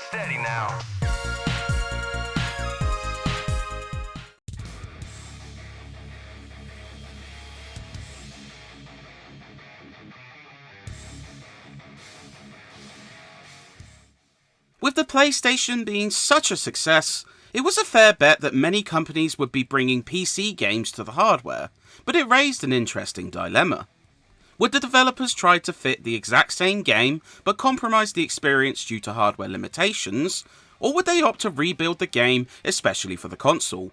Steady now. With the PlayStation being such a success, it was a fair bet that many companies would be bringing PC games to the hardware, but it raised an interesting dilemma. Would the developers try to fit the exact same game, but compromise the experience due to hardware limitations, or would they opt to rebuild the game, especially for the console?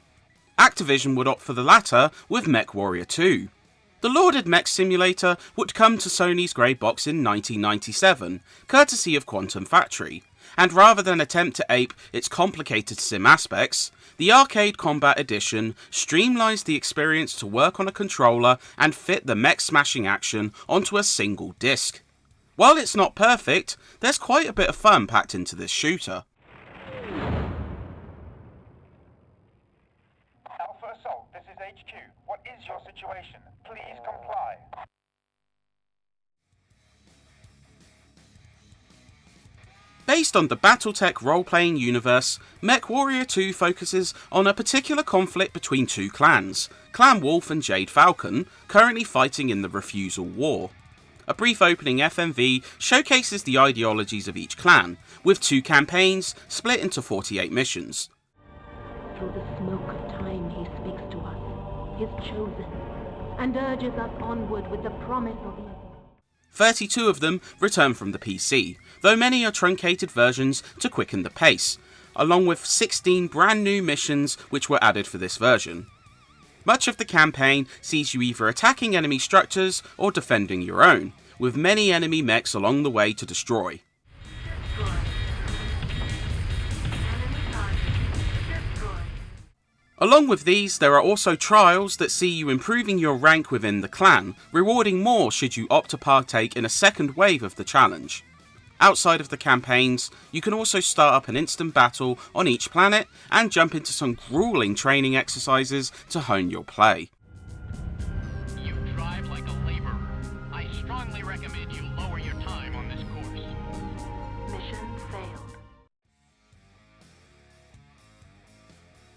Activision would opt for the latter with Mechwarrior 2. The lauded mech simulator would come to Sony's grey box in 1997, courtesy of Quantum Factory, and rather than attempt to ape its complicated sim aspects, the Arcade Combat Edition streamlines the experience to work on a controller and fit the mech-smashing action onto a single disc. While it's not perfect, there's quite a bit of fun packed into this shooter. Alpha Assault, this is HQ. What is your situation? Please comply. Based on the Battletech role-playing universe, Mechwarrior 2 focuses on a particular conflict between two clans, Clan Wolf and Jade Falcon, currently fighting in the Refusal War. A brief opening FMV showcases the ideologies of each clan, with 2 campaigns split into 48 missions. Through the smoke of time he speaks to us, his chosen, and urges us onward with the promise of evil. 32 of them return from the PC, though many are truncated versions to quicken the pace, along with 16 brand new missions which were added for this version. Much of the campaign sees you either attacking enemy structures or defending your own, with many enemy mechs along the way to destroy. Along with these, there are also trials that see you improving your rank within the clan, rewarding more should you opt to partake in a second wave of the challenge. Outside of the campaigns, you can also start up an instant battle on each planet and jump into some grueling training exercises to hone your play. You drive like a laborer. I strongly recommend you lower your time on this course. Mission failed.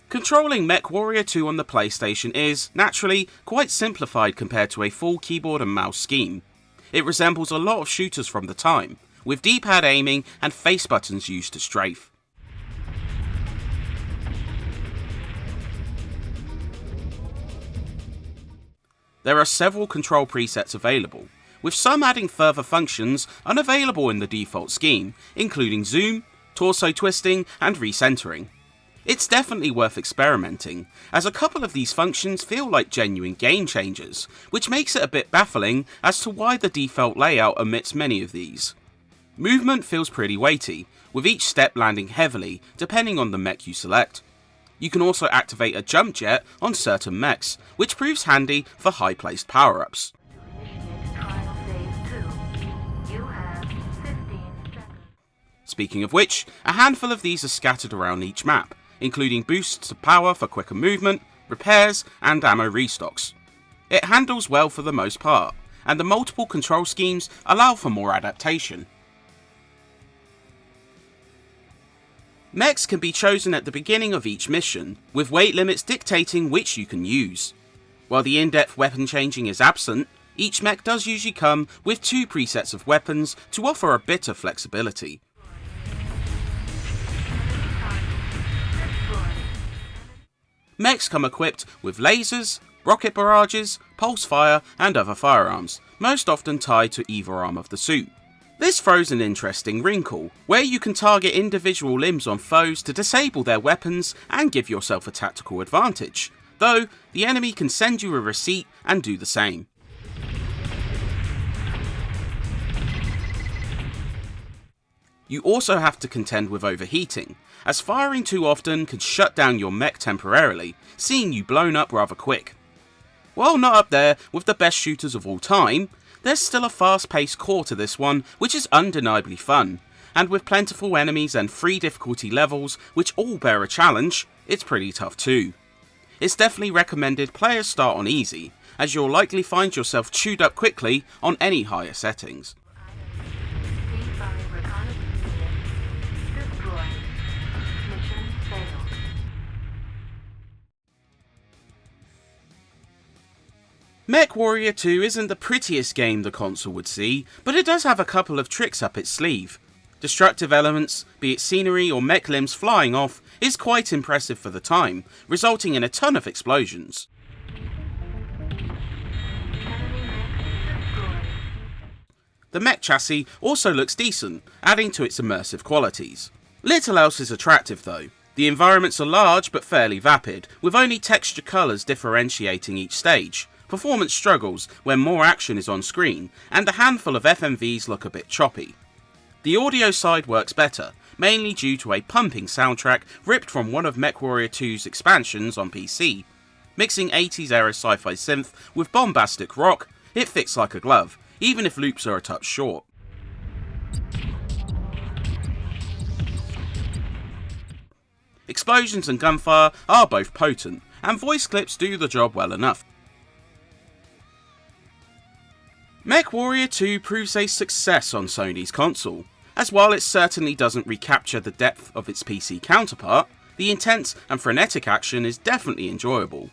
Controlling Mechwarrior 2 on the PlayStation is, naturally, quite simplified compared to a full keyboard and mouse scheme. It resembles a lot of shooters from the time, with D-pad aiming and face buttons used to strafe. There are several control presets available, with some adding further functions unavailable in the default scheme, including zoom, torso twisting, and recentering. It's definitely worth experimenting, as a couple of these functions feel like genuine game changers, which makes it a bit baffling as to why the default layout omits many of these. Movement feels pretty weighty, with each step landing heavily depending on the mech you select. You can also activate a jump jet on certain mechs, which proves handy for high-placed power-ups. Speaking of which, a handful of these are scattered around each map, including boosts to power for quicker movement, repairs, and ammo restocks. It handles well for the most part, and the multiple control schemes allow for more adaptation. Mechs can be chosen at the beginning of each mission, with weight limits dictating which you can use. While the in-depth weapon changing is absent, each mech does usually come with 2 presets of weapons to offer a bit of flexibility. Mechs come equipped with lasers, rocket barrages, pulse fire, and other firearms, most often tied to either arm of the suit. This throws an interesting wrinkle, where you can target individual limbs on foes to disable their weapons and give yourself a tactical advantage, though the enemy can send you a receipt and do the same. You also have to contend with overheating, as firing too often can shut down your mech temporarily, seeing you blown up rather quick. While not up there with the best shooters of all time, there's still a fast-paced core to this one which is undeniably fun, and with plentiful enemies and 3 difficulty levels which all bear a challenge, it's pretty tough too. It's definitely recommended players start on easy, as you'll likely find yourself chewed up quickly on any higher settings. Destroy. Mechwarrior 2 isn't the prettiest game the console would see, but it does have a couple of tricks up its sleeve. Destructive elements, be it scenery or mech limbs flying off, is quite impressive for the time, resulting in a ton of explosions. The mech chassis also looks decent, adding to its immersive qualities. Little else is attractive though. The environments are large but fairly vapid, with only texture colours differentiating each stage. Performance struggles when more action is on screen, and a handful of FMVs look a bit choppy. The audio side works better, mainly due to a pumping soundtrack ripped from one of Mechwarrior 2's expansions on PC. Mixing 80s era sci-fi synth with bombastic rock, it fits like a glove, even if loops are a touch short. Explosions and gunfire are both potent, and voice clips do the job well enough. Mechwarrior 2 proves a success on Sony's console, as while it certainly doesn't recapture the depth of its PC counterpart, the intense and frenetic action is definitely enjoyable.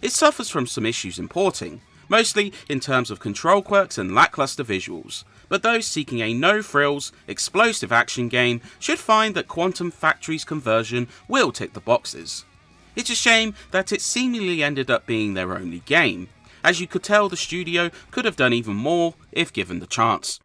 It suffers from some issues in porting, mostly in terms of control quirks and lackluster visuals, but those seeking a no-frills, explosive action game should find that Quantum Factory's conversion will tick the boxes. It's a shame that it seemingly ended up being their only game, as you could tell the studio could have done even more if given the chance.